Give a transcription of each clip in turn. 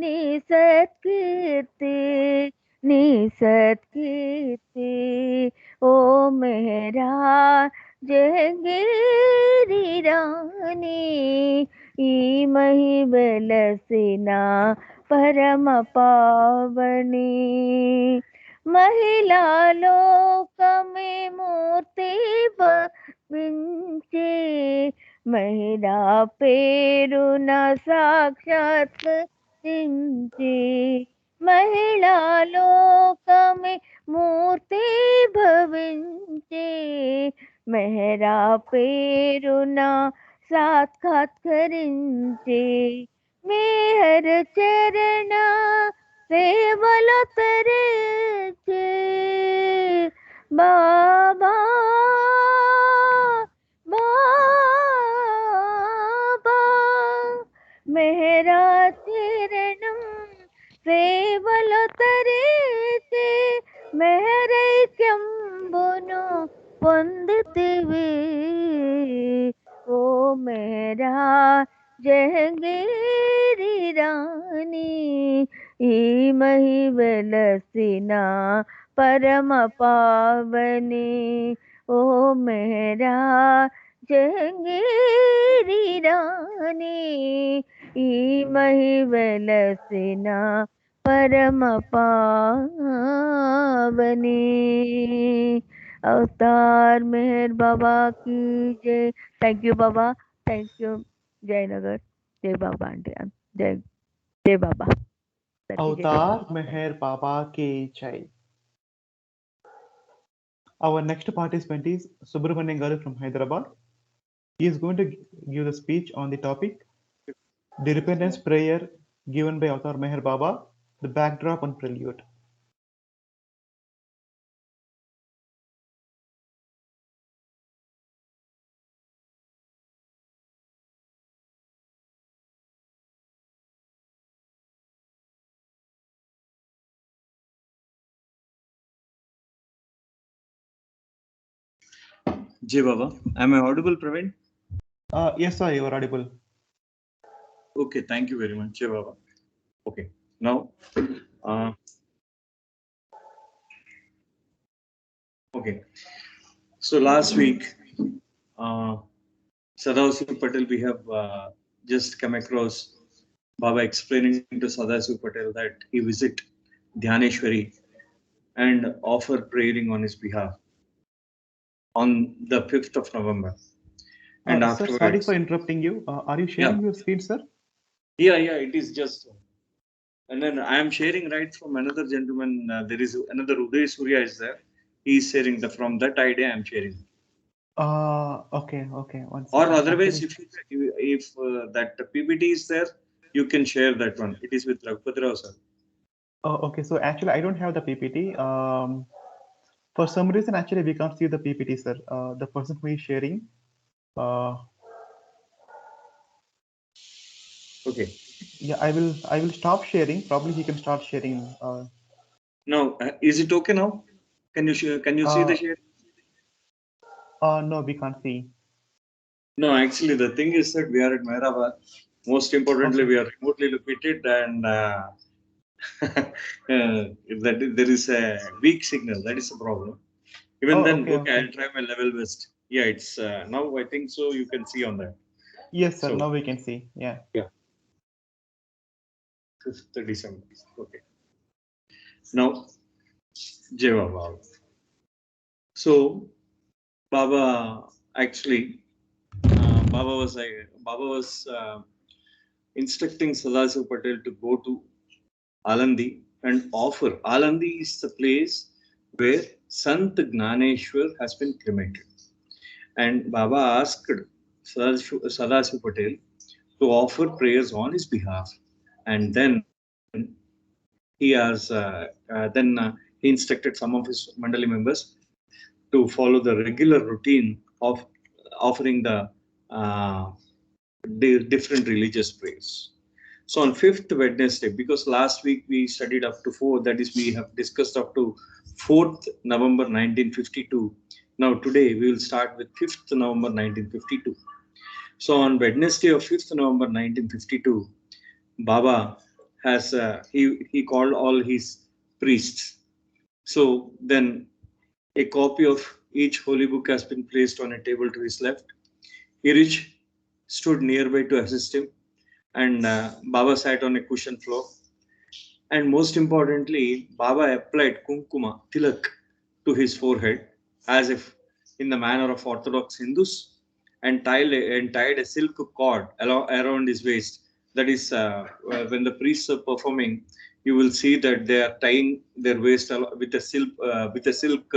निसत्कीर्ति निसत्कीर्ति ओ मेरा जहंगीरी रानी ई मही बेलसिना परम पावनी महिला लोक में मूर्ति विंचे महिला पेरुन साक्षात చించి మహిళా లోకమే మూర్తి భవించే మెహరా పేరున సాక్షాత్కరించే మేహర చరణ సేవలు తరించే బాబా బాబా మెహరా చరణం సేవలు తరిచి మెహరైక్యంబును పొందితివి ఓ మేరా జహంగీరి రాణి ఈ మహి వెలసిన పరమ పావని ఓ మేరా జహంగీరి రాణి ఈ మహి వెలసిన परम पावनी अवतार मेहर बाबा की जय। Thank you Baba, thank you. Jaynagar, जय बाबा आंटी, जय जय बाबा करके जय जय Avatar Baba. Meher Baba Ki Jai. Our next participant is Subramanian Garu from Hyderabad. He is going to give the speech on the topic The Repentance Prayer given by Avatar Meher Baba, the backdrop and prelude. Jai Baba. Am I audible, Praveen? Yes, sir, you are audible. Okay, thank you very much, Jai Baba. Okay, now, okay. So last week, Sadasiv Patel, we have just come across Baba explaining to Sadasiv Patel that he visit Dhyaneshwari and offer praying on his behalf on the 5th of November. And Sir, afterwards, sorry for interrupting you. Are you sharing your screen, sir? Yeah, it is just. And then I am sharing right from another gentleman. There is another Uday Surya is there. He is sharing from that idea. I am sharing. Okay. Or otherwise, if that PPT is there, you can share that one. It is with Raghupat Rao, sir. Oh, okay. So actually, I don't have the PPT. For some reason, actually, we can't see the PPT, sir. The person who is sharing. Okay. Yeah, I will stop sharing. Probably he can start sharing. Now, is it okay now? Can you share? Can you see the share? No, we can't see. No, actually, the thing is that we are at Mehrabad. Most importantly, we are remotely located, and that there is a weak signal. That is the problem. Even then, okay, I'll try my level best. Yeah, it's now I think so. You can see on that. Yes, sir. So, now we can see. Yeah. 5th December. Okay. Now, Jai Baba. So, Baba actually, Baba was instructing Sadasiv Patel to go to Alandi and offer. Alandi is the place where Sant Gnaneshwar has been cremated. And Baba asked Sadasiv Patel to offer prayers on his behalf. And then he has he instructed some of his Mandali members to follow the regular routine of offering the different religious prayers. So on 5th Wednesday, because last week we studied up to 4, that is, we have discussed up to 4th November 1952. Now today we will start with 5th November 1952. So on Wednesday of 5th November 1952, Baba has he called all his priests. So then a copy of each holy book has been placed on a table to his left. Hirij stood nearby to assist him, and Baba sat on a cushion floor. And most importantly, Baba applied kunkuma, tilak, to his forehead, as if in the manner of Orthodox Hindus, and tied a silk cord around his waist. That is, when the priests are performing, you will see that they are tying their waist with a silk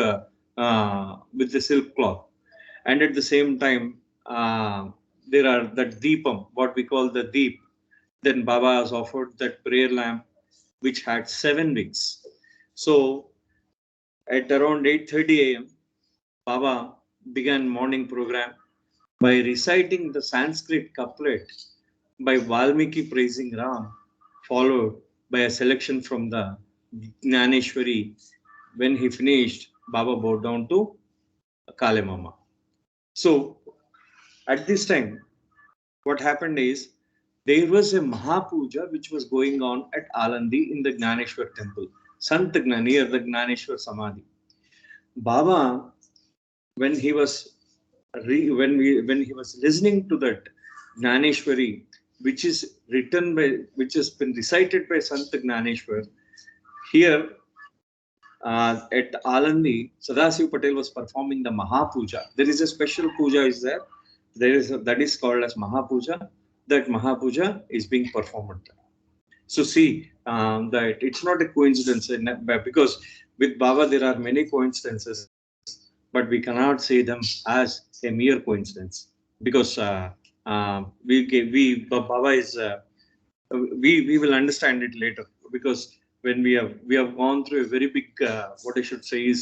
cloth. And at the same time, there are that deepam, what we call the deep. Then Baba has offered that prayer lamp, which had 7 wicks. So at around 8:30 a.m., Baba began morning program by reciting the Sanskrit couplet by Valmiki praising Ram, followed by a selection from the Jnaneshwari. When he finished, Baba bowed down to Kale Mama. So at this time, what happened is there was a Mahapuja which was going on at Alandi in the Gnaneshwar temple, near the Gnaneshwar Samadhi. Baba, when he was when he was listening to that Gnaneshwari, which has been recited by Sant Gnaneshwar, here at Alandi, Sadasiv Patel was performing the Mahapuja. There is a special puja is there. That is called as Mahapuja. That Mahapuja is being performed. So see that it's not a coincidence because with Baba there are many coincidences, but we cannot say them as a mere coincidence because Baba is we will understand it later because when we have gone through a very big what I should say is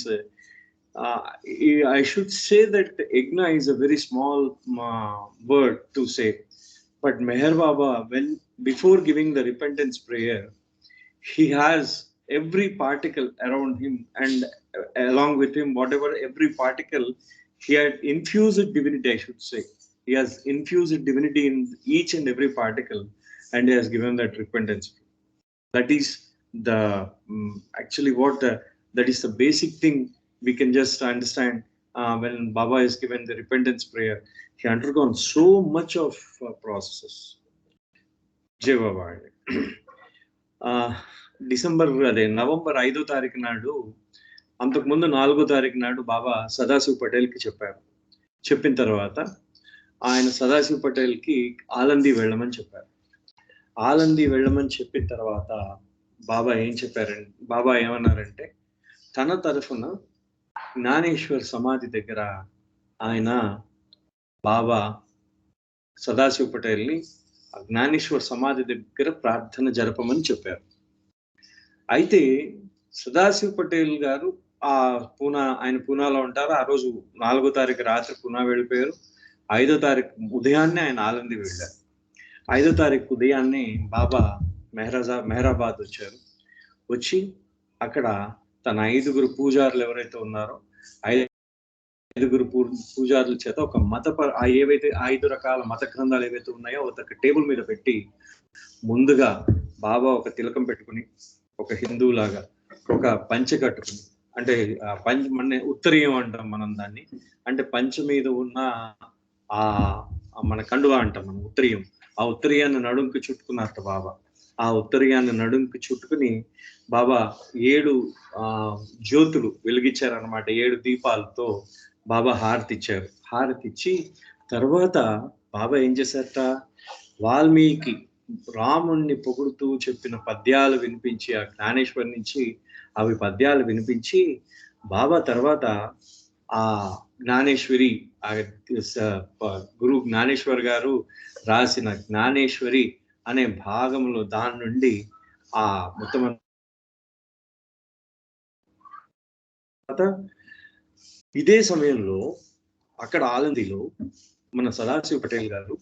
I should say that Igna is a very small word to say, but Meher Baba, when before giving the repentance prayer, he has every particle around him and along with him, whatever every particle, he had infused divinity, I should say. He has infused divinity in each and every particle, and he has given that repentance. That is the actually what that is the basic thing we can just understand when Baba is given the repentance prayer. He undergone so much of processes. Jai Baba. December అదే November 5వ తారీఖు నాడు అంతకుముందు 4వ తారీఖు నాడు బాబా సదాశివ్ పటేల్కి చెప్పారు. చెప్పిన తర్వాత ఆయన సదాశివ్ పటేల్కి ఆలంది వెళ్ళమని చెప్పారు. ఆలంది వెళ్ళమని చెప్పిన తర్వాత బాబా ఏమన్నారంటే తన తరఫున జ్ఞానేశ్వర్ సమాధి దగ్గర ఆయన బాబా సదాశివ్ పటేల్ని జ్ఞానేశ్వర్ సమాధి దగ్గర ప్రార్థన జరపమని చెప్పారు. అయితే సదాశివ్ పటేల్ గారు ఆయన పూనాలో ఉంటారు. ఆ రోజు 4వ తారీఖు రాత్రి పూనా వెళ్ళిపోయారు. 5వ తారీఖు ఉదయాన్నే ఆయన ఆలంది వెళ్ళారు. 5వ తారీఖు ఉదయాన్నే బాబా మెహరాబాద్ వచ్చారు. వచ్చి అక్కడ తన 5గురు పూజారులు ఎవరైతే ఉన్నారో 5గురు పూజారుల చేత ఒక ఏవైతే 5 రకాల మత గ్రంథాలు ఏవైతే ఉన్నాయో ఒక టేబుల్ మీద పెట్టి ముందుగా బాబా ఒక తిలకం పెట్టుకుని ఒక హిందువులాగా ఒక పంచె కట్టుకుని అంటే మన ఉత్తరీయం అంటాం మనం దాన్ని, అంటే పంచె మీద ఉన్న మన కండువా అంటాం మనం ఉత్తరీయం. ఆ ఉత్తరీయాన్ని నడుంకు చుట్టుకున్నారట బాబా. ఆ ఉత్తరీయాన్ని నడుంకు చుట్టుకుని బాబా 7 జ్యోతులు వెలిగించారనమాట. 7 దీపాలతో బాబా హారతి ఇచ్చారు. హారతి ఇచ్చి తర్వాత బాబా ఏం చేశారట, వాల్మీకి రాముణ్ణి పొగుడుతూ చెప్పిన పద్యాలు వినిపించి ఆ జ్ఞానేశ్వరి నుంచి అవి పద్యాలు వినిపించి బాబా తర్వాత ఆ జ్ఞానేశ్వరి గురు జ్ఞానేశ్వర్ గారు రాసిన జ్ఞానేశ్వరి అనే భాగంలో దాని నుండి ఆ మొత్తం ఇదే సమయంలో అక్కడ ఆలందిలో మన సదాశివ్ పటేల్ గారు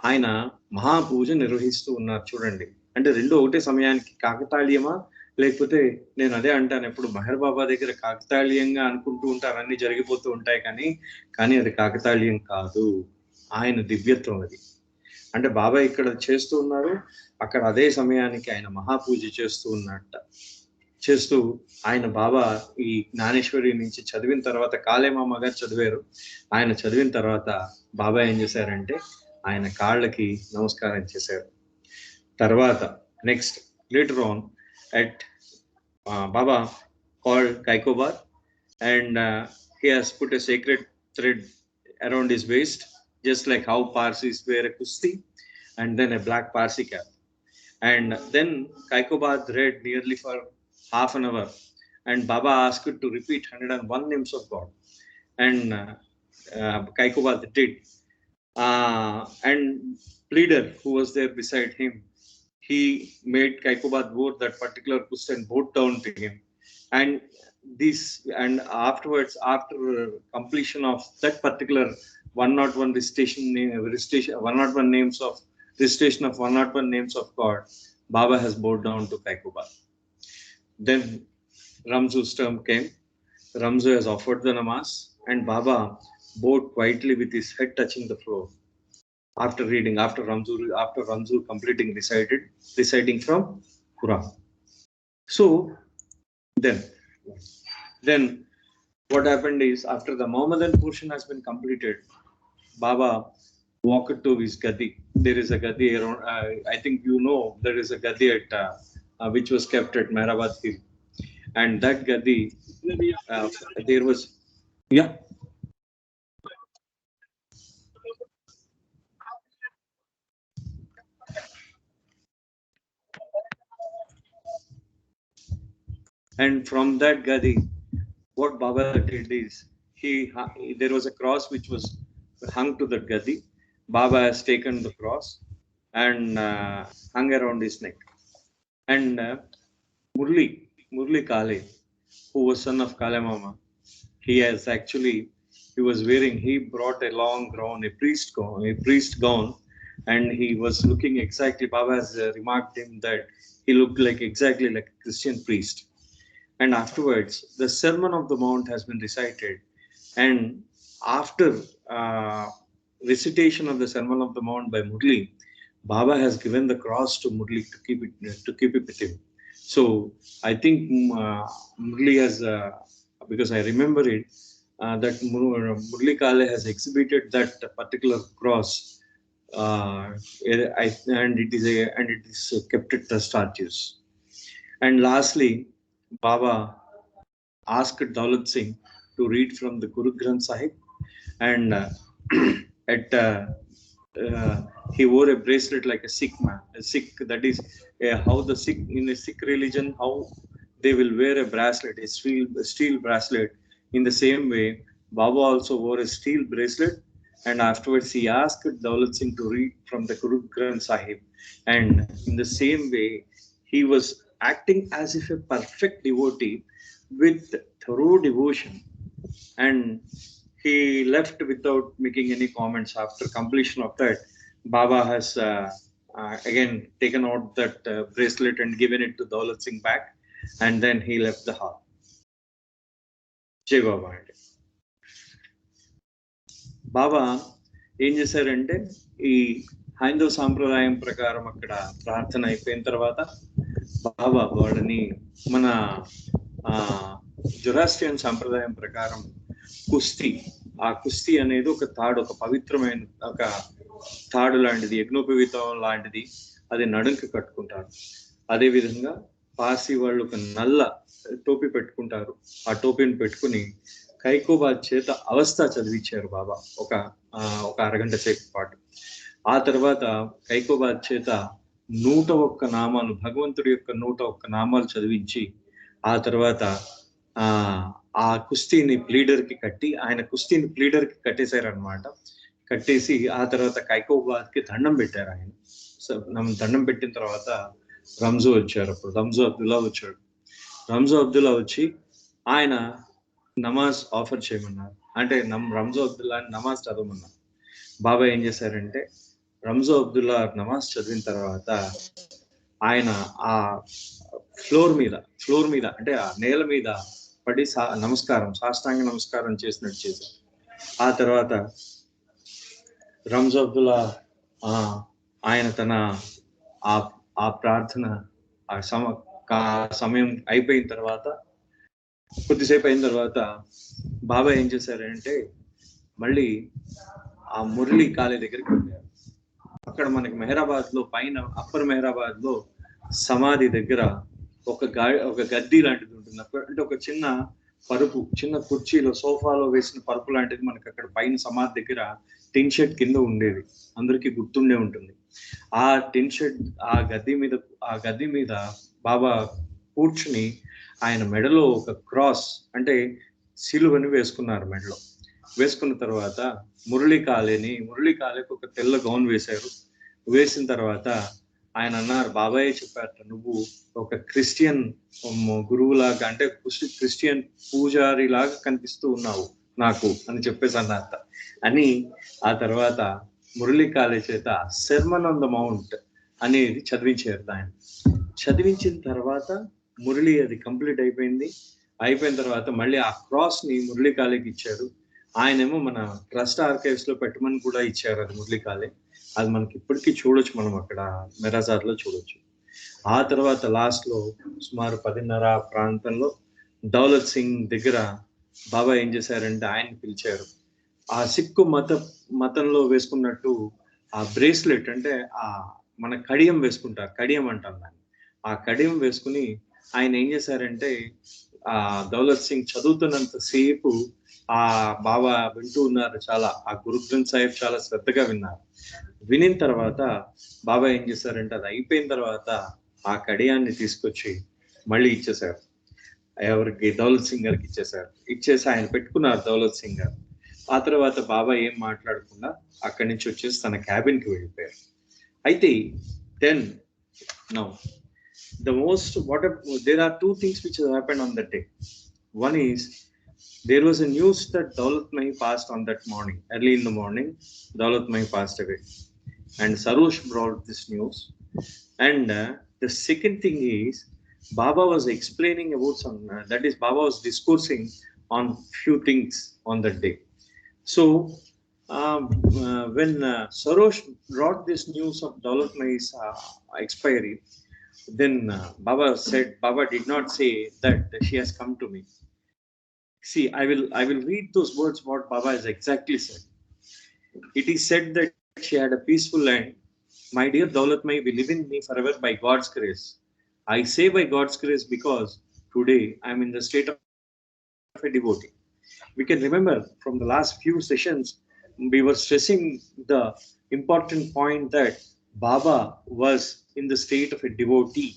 ఆయన మహాపూజ నిర్వహిస్తూ ఉన్నారు. చూడండి, అంటే రెండు ఒకటే సమయానికి కాకతాళీయమా లేకపోతే నేను అదే అంటాను ఎప్పుడు మెహర్ బాబా దగ్గర కాకతాళీయంగా అనుకుంటూ ఉంటారు, అన్ని జరిగిపోతూ ఉంటాయి, కానీ అది కాకతాళీయం కాదు, ఆయన దివ్యత్వం అది. అంటే బాబా ఇక్కడ చేస్తూ ఉన్నారు, అక్కడ అదే సమయానికి ఆయన మహాపూజ చేస్తూ ఆయన బాబా ఈ జ్ఞానేశ్వరి నుంచి చదివిన తర్వాత కాళేమామ గారు చదివారు. ఆయన చదివిన తర్వాత బాబా ఏం చేశారంటే ఆయన కాళ్ళకి నమస్కారం చేశారు. తర్వాత next later on at Baba called Kaikobar, and he has put a sacred thread around his waist, just like how Parsis wear a kusti and then a black Parsi cap. And then Kaikobar read nearly for half an hour, and Baba asked to repeat 101 names of God, and Kaikobar did. And pleader who was there beside him, he made Kaikobad wore that particular kusti and bowed down to him. And afterwards, after completion of that particular 101 recitation 101 names of recitation of 101 names of God, Baba has bowed down to Kaikobad. Then Ramzu's turn came. Ramzu has offered the namaz, and Baba bowed quietly with his head touching the floor. After Ramzu completing reciting from Quran. So then what happened is, after the Mohammedan portion has been completed, Baba walked to his gadi. There is a gadi around, I think you know, there is a gadi at which was kept at Mehrabad Hill, and that gadi there was and from that gadi, what Baba did is, there was a cross which was hung to that gadi. Baba has taken the cross and hung around his neck. And Murli Kale, who was son of Kale Mama, he brought a long gown, a priest gown, and he was looking exactly, Baba has remarked him that he looked exactly like a Christian priest. And afterwards, the Sermon of the Mount has been recited. And after recitation of the Sermon of the Mount by Murli, Baba has given the cross to Murli to keep it with him. So I think Murli has, because I remember it, that Murli Kale has exhibited that particular cross, and it is kept at the statues. And lastly, Baba asked Daulat Singh to read from the Guru Granth Sahib, and he wore a bracelet like a Sikh man. That is how the Sikh, in a Sikh religion, how they will wear a bracelet, a steel bracelet. In the same way, Baba also wore a steel bracelet, and afterwards he asked Daulat Singh to read from the Guru Granth Sahib, and in the same way, he was acting as if a perfect devotee with thorough devotion, and he left without making any comments. After completion of that, Baba has again taken out that bracelet and given it to Daulat Singh back, and then he left the hall. Jai Baba. Baba ఏం చేశారంటే, ఈ హైందవ సాంప్రదాయం ప్రకారం అక్కడ ప్రార్థన అయిపోయిన తర్వాత బాబా వాళ్ళని మన జొరాస్ట్రియన్ సాంప్రదాయం ప్రకారం ఆ కుస్తీ అనేది ఒక పవిత్రమైన ఒక తాడు లాంటిది, యజ్ఞోపవీతం లాంటిది, అది నడుంకి కట్టుకుంటారు. అదే విధంగా పార్సీ వాళ్ళు ఒక నల్ల టోపీ పెట్టుకుంటారు. ఆ టోపీని పెట్టుకుని కైకోబాద్ చేత అవస్థ చదివించారు బాబా ఒక అరగంట సేపు పాటు. ఆ తర్వాత కైకోబాద్ చేత 101 నామాలు, భగవంతుడి యొక్క 101 నామాలు చదివించి, ఆ తర్వాత ఆ కుస్తీని ప్లీడర్కి కట్టి, ఆయన కుస్తీని ప్లీడర్కి కట్టేశారనమాట. కట్టేసి ఆ తర్వాత కైకోబాద్కి దండం పెట్టారు ఆయన. సో దండం పెట్టిన తర్వాత రంజు వచ్చారు. అప్పుడు రంజు అబ్దుల్లా వచ్చి ఆయన నమాజ్ ఆఫర్ చేయమన్నారు. అంటే రంజు అబ్దుల్లా నమాజ్ చదవమన్నారు. బాబా ఏం చేశారంటే, రంజు అబ్దుల్లా నమాజ్ చదివిన తర్వాత ఆయన ఆ ఫ్లోర్ మీద అంటే ఆ నేల మీద పడి సాష్టాంగ నమస్కారం చేసినట్టు చేశారు. ఆ తర్వాత రంజు అబ్దుల్లా ఆయన తన ఆ ఆ ప్రార్థన ఆ సమయం అయిపోయిన తర్వాత కొద్దిసేపు అయిన తర్వాత బాబా ఏం చేశారంటే మళ్ళీ ఆ మురళి కాలే దగ్గరికి వెళ్ళారు. అక్కడ మనకి మెహరాబాద్ లో పైన అప్పర్ మెహరాబాద్ లో సమాధి దగ్గర ఒక గద్దీ లాంటిది ఉంటుంది. అంటే ఒక చిన్న పరుపు, చిన్న కుర్చీలో సోఫాలో వేసిన పరుపు లాంటిది మనకి అక్కడ పైన సమాధి దగ్గర టిన్ షెడ్ కింద ఉండేది. అందరికీ గుర్తుండే ఉంటుంది. ఆ టిన్ షెడ్ ఆ గద్దీ మీద బాబా కూర్చుని ఆయన మెడలో ఒక క్రాస్ అంటే సిలువని వేసుకున్నారు. మెడలో వేసుకున్న తర్వాత మురళి కాలేకి ఒక తెల్ల గౌన్ వేశారు. వేసిన తర్వాత ఆయన అన్నారు, బాబాయ్ చెప్పారట, నువ్వు ఒక క్రిస్టియన్ గురువులాగా అంటే క్రిస్టియన్ పూజారి లాగా కనిపిస్తూ ఉన్నావు నాకు అని చెప్పేసి అన్నారట. అని ఆ తర్వాత మురళి కాలే చేత సెర్మన్ ఆన్ ద మౌంట్ అనేది చదివించారు. దాన్ని చదివించిన తర్వాత మురళి అది కంప్లీట్ అయిపోయింది. అయిపోయిన తర్వాత మళ్ళీ ఆ క్రాస్ ని మురళి కాలేకి ఇచ్చారు. ఆయనేమో మన ట్రస్ట్ ఆర్కైవ్స్ లో పెట్టమని కూడా ఇచ్చారు. అది మురళి కాలే, అది మనకి ఇప్పటికీ చూడొచ్చు, మనం అక్కడ మెరాజార్ లో చూడొచ్చు. ఆ తర్వాత లాస్ట్ లో సుమారు 10:30 ప్రాంతంలో దౌలత్ సింగ్ దగ్గర బాబా ఏం చేశారంటే ఆయన పిలిచారు. ఆ సిక్కు మతంలో వేసుకున్నట్టు ఆ బ్రేస్లెట్ అంటే ఆ మన కడియం వేసుకుంటారు, కడియం అంటాం దాన్ని. ఆ కడియం వేసుకుని ఆయన ఏం చేశారంటే ఆ దౌలత్ సింగ్ చదువుతున్నంత సేపు ఆ బాబా వింటూ ఉన్నారు. చాలా ఆ గురు గ్రంథ్ సాహిబ్ చాలా శ్రద్ధగా విన్నారు. వినిన తర్వాత బాబా ఏం చేశారంటే అది అయిపోయిన తర్వాత ఆ కడియాన్ని తీసుకొచ్చి మళ్ళీ ఇచ్చేశారు. ఎవరికి? దౌలత్ సింగ్ గారికి ఇచ్చేశారు. ఇచ్చేసి ఆయన పెట్టుకున్నారు దౌలత్ సింగ్ గారు. ఆ తర్వాత బాబా ఏం మాట్లాడకుండా అక్కడి నుంచి వచ్చేసి తన క్యాబిన్ కి వెళ్ళిపోయారు. అయితే then now there are two things which have happened on that day. One is there was a news that Daulat Mai passed on that morning. Early in the morning, Daulat Mai passed away, and Sarosh brought this news. And the second thing is Baba was explaining about that is Baba was discoursing on few things on that day. So when Sarosh brought this news of Daulat Mai's expiry, then Baba did not say that she has come to me. See, I will read those words what Baba has exactly said. It is said that she had a peaceful end. My dear Daulat Mai will live in me forever by God's grace. I say by God's grace because today I am in the state of a devotee. We can remember from the last few sessions, we were stressing the important point that Baba was in the state of a devotee.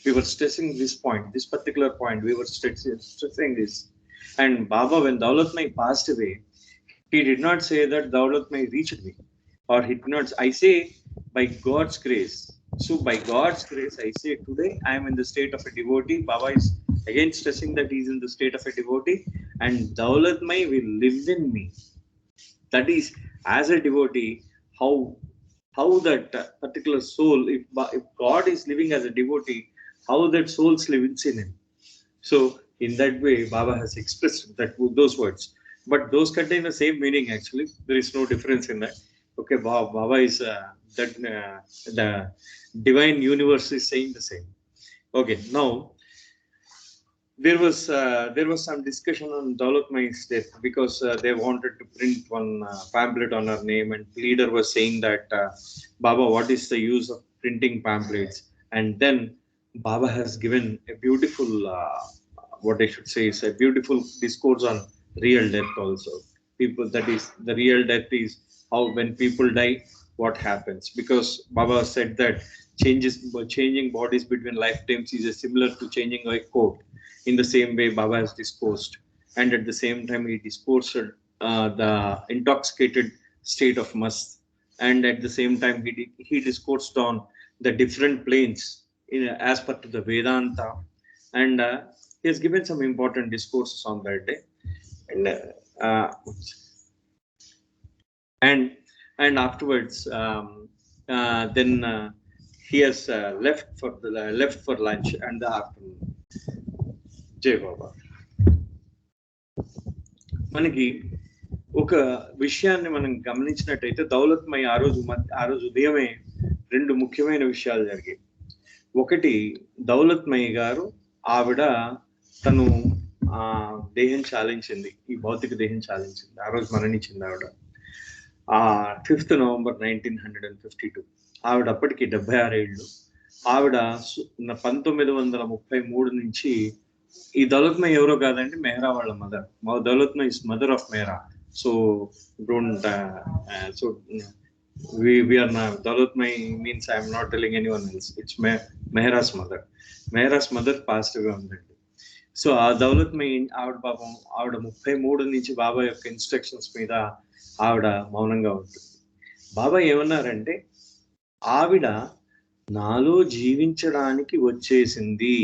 We were stressing this point, this particular point, we were stressing this. And Baba, when Daulat Mai passed away, he did not say that Daulat Mai reached me, or he did not. I say by God's grace. So by God's grace, I say today I am in the state of a devotee. Baba is again stressing that he is in the state of a devotee, and Daulat Mai will live in me. That is, as a devotee, how that particular soul, if God is living as a devotee, how that soul lives in him. So in that way, Baba has expressed that those words, but those contain the same meaning. Actually, there is no difference in that. Okay, Baba is that the divine universe is saying the same. Okay, now there was some discussion on Daulat Mai's death because they wanted to print one pamphlet on her name, and leader was saying that Baba, what is the use of printing pamphlets? And then Baba has given a beautiful what I should say is a beautiful discourse on real death also. People, that is, the real death is how when people die, what happens? Because Baba said that changing bodies between lifetimes is similar to changing a coat. In the same way, Baba has discoursed, and at the same time he discoursed the intoxicated state of mast, and at the same time he discoursed on the different planes as per to the Vedanta, and he has given some important discourses on that day. And afterwards, then he has left for lunch and the afternoon. జై బాబా. మనకి ఒక విషయాన్ని మనం గమనించినట్టయితే Daulat my ఆ రోజు ఉదయమే రెండు ముఖ్యమైన విషయాలు జరిగాయి. ఒకటి దౌలత్మయ్య గారు, ఆవిడ తను దేహం చాలించింది, ఈ భౌతిక దేహం చాలించింది, ఆ రోజు మరణించింది ఆవిడ 5th November 1952. ఆవిడ అప్పటికి 76 ఏళ్ళు. ఆవిడ 1933 నుంచి, ఈ దౌలత్మయ్య ఎవరో కాదండి, మెహ్రా వాళ్ళ mother. Daulatmayya is mother of Mehra. So don't so we are now, Daulatmai means I am not telling anyone else, it's Mehra's mother. Mehra's mother passed away on that day. So ఆ దౌలత్మయి ఆవిడ పాపం, ఆవిడ 33 నుంచి బాబా యొక్క ఇన్స్ట్రక్షన్స్ మీద ఆవిడ మౌనంగా ఉంటుంది. బాబా ఏమన్నారంటే, ఆవిడ నాలో జీవించడానికి వచ్చేసింది,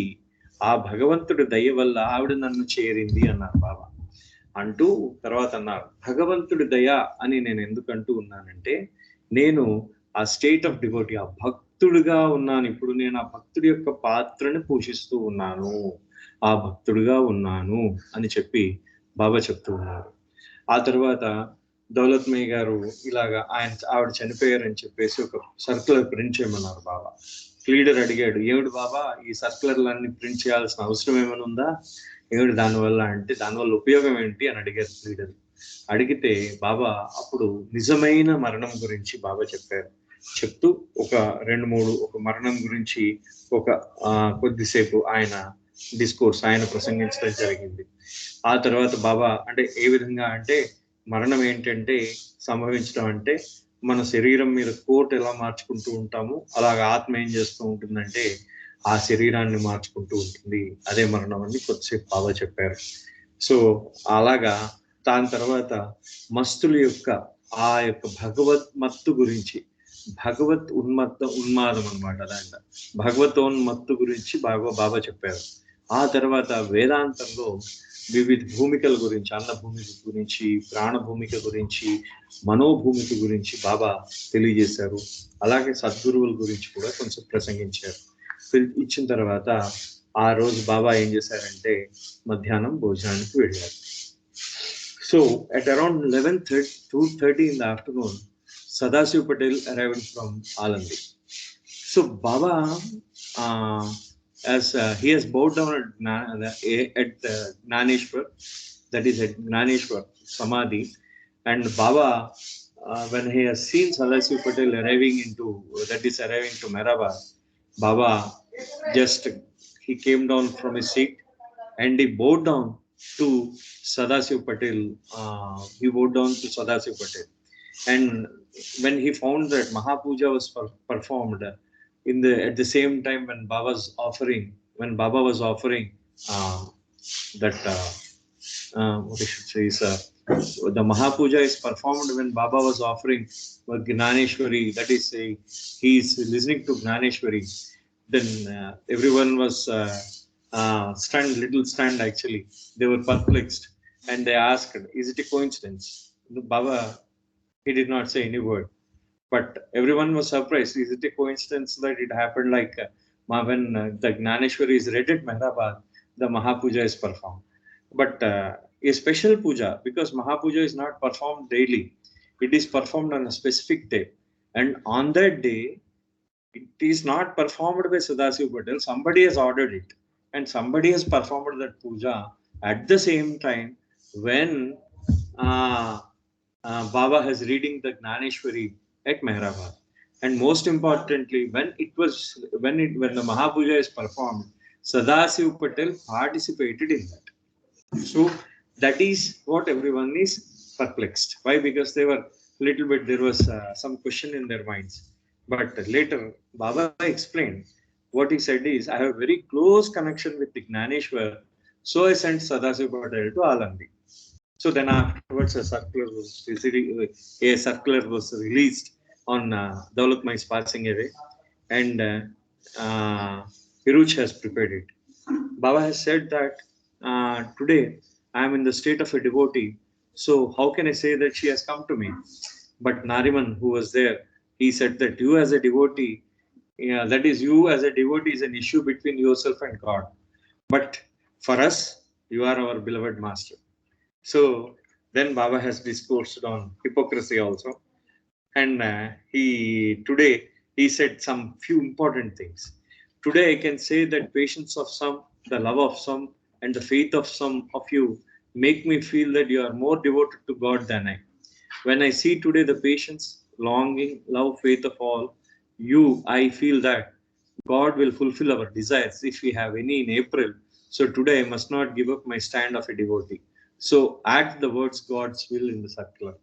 ఆ భగవంతుడి దయ వల్ల ఆవిడ నన్ను చేరింది అన్నారు బాబా. అంటూ తర్వాత అన్నారు, భగవంతుడి దయ అని నేను ఎందుకంటూ ఉన్నానంటే, నేను ఆ స్టేట్ ఆఫ్ డివోటీ, ఆ భక్తుడిగా ఉన్నాను. ఇప్పుడు నేను ఆ భక్తుడి యొక్క పాత్రని పోషిస్తూ ఉన్నాను, ఆ భక్తుడిగా ఉన్నాను అని చెప్పి బాబా చెప్తూ ఉన్నారు. ఆ తర్వాత దౌలత్మయ్య గారు ఇలాగా ఆవిడ చనిపోయారని చెప్పేసి ఒక సర్కులర్ ప్రింట్ చేయమన్నారు బాబా. లీడర్ అడిగాడు, ఏమిటి బాబా ఈ సర్కులర్లన్నీ ప్రింట్ చేయాల్సిన అవసరం ఏమైనా ఉందా, ఏమిటి దానివల్ల అంటే, దానివల్ల ఉపయోగం ఏంటి అని అడిగారు లీడర్. అడిగితే బాబా అప్పుడు నిజమైన మరణం గురించి బాబా చెప్పారు. చెప్తూ ఒక 2-3 ఒక మరణం గురించి ఒక కొద్దిసేపు ఆయన డిస్కోర్స్, ఆయన ప్రసంగించడం జరిగింది. ఆ తర్వాత బాబా అంటే ఏ విధంగా అంటే, మరణం ఏంటంటే సంభవించడం అంటే, మన శరీరం మీద కోట్ ఎలా మార్చుకుంటూ ఉంటాము, అలాగ ఆత్మ ఏం చేస్తూ ఉంటుందంటే ఆ శరీరాన్ని మార్చుకుంటూ ఉంటుంది, అదే మరణం అని కొద్దిసేపు బాబా చెప్పారు. సో అలాగా దాని తర్వాత మస్తుల యొక్క ఆ యొక్క భగవత్ మత్తు గురించి, భగవత్ ఉన్మాదం అనమాట, దాంట భగవతోన్మత్తు గురించి బాబా చెప్పారు. ఆ తర్వాత వేదాంతంలో వివిధ భూమికల గురించి, అన్న భూమిక గురించి, ప్రాణ భూమిక గురించి, మనోభూమిక గురించి బాబా తెలియజేశారు. అలాగే సద్గురువుల గురించి కూడా కొంచెం ప్రసంగించారు. ఇచ్చిన తర్వాత ఆ రోజు బాబా ఏం చేశారంటే మధ్యాహ్నం భోజనానికి వెళ్ళారు. So at around 2:30 in the afternoon, Sadasiv Patel arrived from Alandi. So Baba, as he has bowed down at Gnaneshwar, that is at Gnaneshwar Samadhi, and Baba, when he has seen Sadasiv Patel arriving to Mehrabad, Baba just he came down from his seat and he bowed down to Sadasiv Patel. He bowed down to Sadasiv Patel, and when he found that Mahapuja was performed at the same time when Baba was offering that what I should say is the Mahapuja is performed when Baba was offering Gnaneshwari, that is he is listening to Gnaneshwari. Then everyone was stunned actually. They were perplexed and they asked, is it a coincidence? Baba, he did not say any word, but everyone was surprised. Is it a coincidence that it happened like when the Gnaneshwari is read at Mehrabad, the Mahapuja is performed? But a special puja, because Mahapuja is not performed daily, it is performed on a specific day, and on that day it is not performed by Sadasiv Patel. Somebody has ordered it and somebody has performed that puja at the same time when Baba has reading the Gnaneshwari at Mehrabad. And most importantly, when the Mahapuja is performed, Sadasiv Patel participated in that. So that is what everyone is perplexed. Why? Because there was some question in their minds. But later, Baba explained. What he said is, I have very close connection with the Gnaneshwar, so I sent Sadasiv Patel to Alandi. So then afterwards, a circular was released on Daulatmai's passing away, and Hiruch has prepared it. Baba has said that today I am in the state of a devotee, so how can I say that she has come to me? But Nariman, who was there, he said that you as a devotee, that is, you as a devotee is an issue between yourself and God. But for us, you are our beloved master. So then Baba has discoursed on hypocrisy also. And today he said some few important things. Today I can say that patience of some, the love of some, and the faith of some of you make me feel that you are more devoted to God than I. When I see today the patience, longing, love, faith of all you, I feel that God will fulfill our desires if we have any in April. So today I must not give up my stand of a devotee. So add the words God's will in the circular.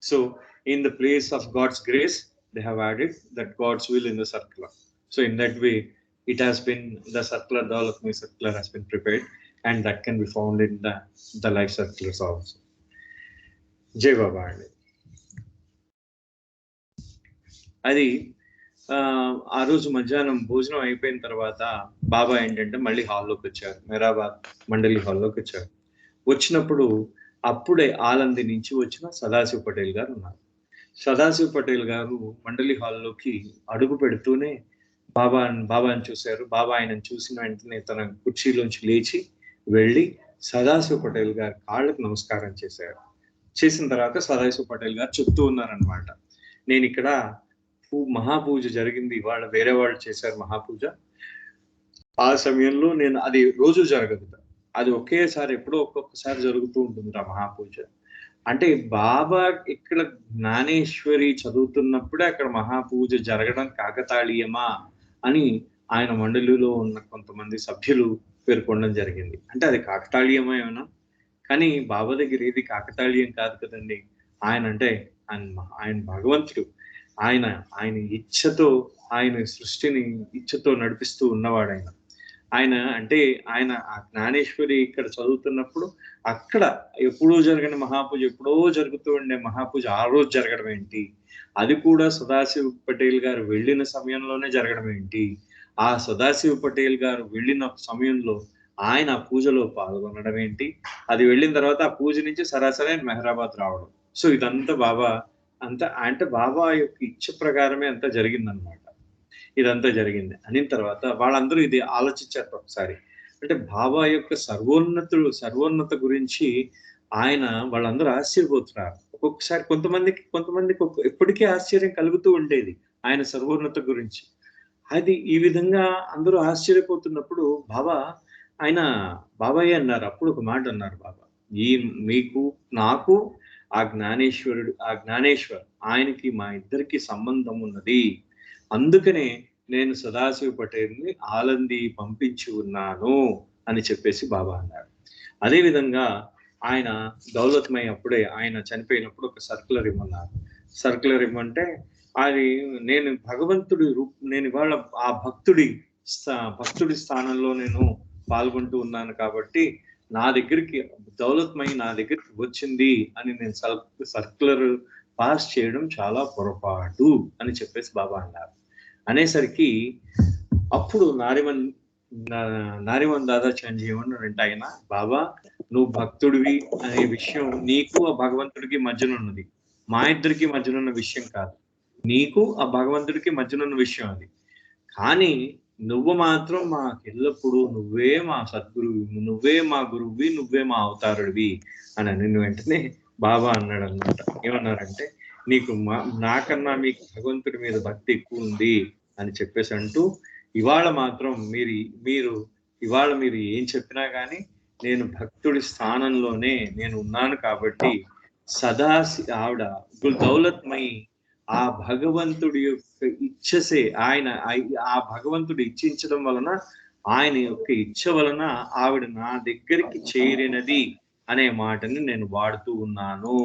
So in the place of God's grace, they have added that God's will in the circular. So in that way, it has been the circular, the Lakshmi circular has been prepared, and that can be found in the life circulars also. Jai Baba. అది ఆ రోజు మధ్యాహ్నం భోజనం అయిపోయిన తర్వాత బాబా ఏంటంటే మళ్ళీ హాల్లోకి వచ్చారు, మెహరాబాద్ మండలి హాల్లోకి వచ్చారు. వచ్చినప్పుడు అప్పుడే ఆలంది నుంచి వచ్చిన సదాశివ్ పటేల్ గారు ఉన్నారు. సదాశివ్ పటేల్ గారు మండలి హాల్లోకి అడుగు పెడుతూనే బాబాని చూశారు. బాబా ఆయనను చూసిన వెంటనే తన కుర్చీలోంచి లేచి వెళ్ళి సదాశివ్ పటేల్ గారి కాళ్ళకు నమస్కారం చేశారు. చేసిన తర్వాత సదాశివ్ పటేల్ గారు చెప్తూ ఉన్నారనమాట, నేను ఇక్కడ మహాపూజ జరిగింది, వాళ్ళ వేరే వాళ్ళు చేశారు మహాపూజ. ఆ సమయంలో నేను అది రోజు జరగదు, అది ఒకేసారి ఎప్పుడో ఒక్కొక్కసారి జరుగుతూ ఉంటుంది ఆ మహాపూజ. అంటే బాబా ఇక్కడ జ్ఞానేశ్వరి చదువుతున్నప్పుడే అక్కడ మహాపూజ జరగడం కాకతాళీయమా అని ఆయన మండలిలో ఉన్న కొంతమంది సభ్యులు పేర్కొనడం జరిగింది. అంటే అది కాకతాళీయమేనా? కానీ బాబా దగ్గర ఏది కాకతాళీయం కాదు కదండి. ఆయన అంటే ఆయన భగవంతుడు. ఆయన ఇచ్ఛతో ఆయన సృష్టిని ఇచ్ఛతో నడిపిస్తూ ఉన్నవాడు ఆయన అంటే ఆయన ఆ జ్ఞానేశ్వరి ఇక్కడ చదువుతున్నప్పుడు అక్కడ ఎప్పుడూ జరగని మహాపూజ, ఎప్పుడో జరుగుతూ ఉండే మహాపూజ ఆ రోజు జరగడం ఏంటి? అది కూడా సదాశివ్ పటేల్ గారు వెళ్ళిన సమయంలోనే జరగడం ఏంటి? ఆ సదాశివ్ పటేల్ గారు వెళ్ళిన సమయంలో ఆయన ఆ పూజలో పాల్గొనడం ఏంటి? అది వెళ్ళిన తర్వాత ఆ పూజ నుంచి సరాసరి మెహరాబాద్ రావడం. సో ఇదంతా బాబా అంటే బాబా యొక్క ఇచ్చ ప్రకారమే అంతా జరిగిందనమాట. ఇదంతా జరిగింది అనిన తర్వాత వాళ్ళందరూ ఇది ఆలోచించారు ఒకసారి. అంటే బాబా యొక్క సర్వోన్నత గురించి వాళ్ళందరూ ఆశ్చర్యపోతున్నారు. ఒక్కొక్కసారి కొంతమందికి ఎప్పటికీ ఆశ్చర్యం కలుగుతూ ఉండేది ఆయన సర్వోన్నత గురించి. అది ఈ విధంగా అందరూ ఆశ్చర్యపోతున్నప్పుడు బాబాయ్ అన్నారు. అప్పుడు ఒక మాట అన్నారు బాబా, మీకు నాకు ఆ జ్ఞానేశ్వర్ ఆయనకి మా ఇద్దరికి సంబంధం ఉన్నది, అందుకనే నేను సదాశివ్ పటేల్ని ఆలంది పంపించి ఉన్నాను అని చెప్పేసి బాబా అన్నారు. అదేవిధంగా ఆయన దౌలత్మై అప్పుడే ఆయన చనిపోయినప్పుడు ఒక సర్కులర్ ఇవ్వన్నారు. సర్కులర్ ఇవ్వమంటే అది నేను నేను ఇవాళ ఆ భక్తుడి స్థానంలో నేను పాల్గొంటూ ఉన్నాను కాబట్టి నా దగ్గరికి దౌలత్మై నా దగ్గరికి వచ్చింది అని నేను సర్కులర్ పాస్ చేయడం చాలా పొరపాటు అని చెప్పేసి బాబా అన్నారు. అనేసరికి అప్పుడు నారిమన్ దాదాచార్య ఏమన్నారంటే ఆయన, బాబా నువ్వు భక్తుడివి అనే విషయం నీకు ఆ భగవంతుడికి మధ్యన ఉన్నది, మా ఇద్దరికి మధ్యన ఉన్న విషయం కాదు. నీకు ఆ భగవంతుడికి మధ్యన ఉన్న విషయం అది. కానీ నువ్వు మాత్రం మాకెల్లప్పుడు నువ్వే మా సద్గురువి, నువ్వే మా గురువువి, నువ్వే మా అవతారుడివి అని నిన్ను వెంటనే బాబా అన్నాడు అన్నమాట. ఏమన్నారంటే, నీకు నాకన్నా మీకు భగవంతుడి మీద భక్తి ఎక్కువ ఉంది అని చెప్పేసి అంటూ, ఇవాళ మాత్రం మీరు ఏం చెప్పినా కానీ నేను భక్తుడి స్థానంలోనే నేను ఉన్నాను కాబట్టి ఆవిడ దౌలత్మై ఆ భగవంతుడి యొక్క ఇచ్ఛసే ఆ భగవంతుడు ఇచ్చించడం వలన ఆయన యొక్క ఇచ్ఛ వలన ఆవిడ నా దగ్గరికి చేరినది అనే మాటని నేను వాడుతూ ఉన్నాను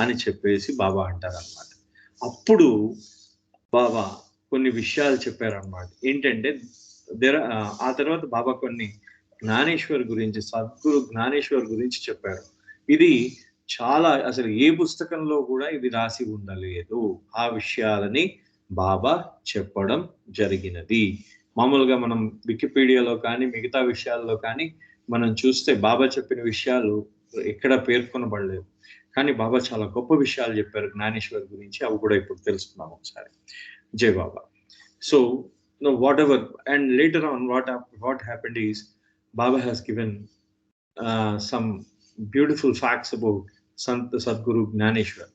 అని చెప్పేసి బాబా అంటారు అన్నమాట. అప్పుడు బాబా కొన్ని విషయాలు చెప్పారన్నమాట. ఏంటంటే ఆ తర్వాత బాబా కొన్ని జ్ఞానేశ్వర్ గురించి, సద్గురు జ్ఞానేశ్వర్ గురించి చెప్పారు. ఇది చాలా అసలు ఏ పుస్తకంలో కూడా ఇది రాసి ఉండలేదు. ఆ విషయాలని బాబా చెప్పడం జరిగినది. మామూలుగా మనం వికీపీడియాలో కానీ మిగతా విషయాల్లో కానీ మనం చూస్తే బాబా చెప్పిన విషయాలు ఎక్కడ పేర్కొనబడలేదు. కానీ బాబా చాలా గొప్ప విషయాలు చెప్పారు జ్ఞానేశ్వర్ గురించి. అవి కూడా ఇప్పుడు తెలుసుకున్నాం ఒకసారి. జై Baba. So whatever, and later on what happened is Baba has given some beautiful facts about Sadguru Gnaneshwar.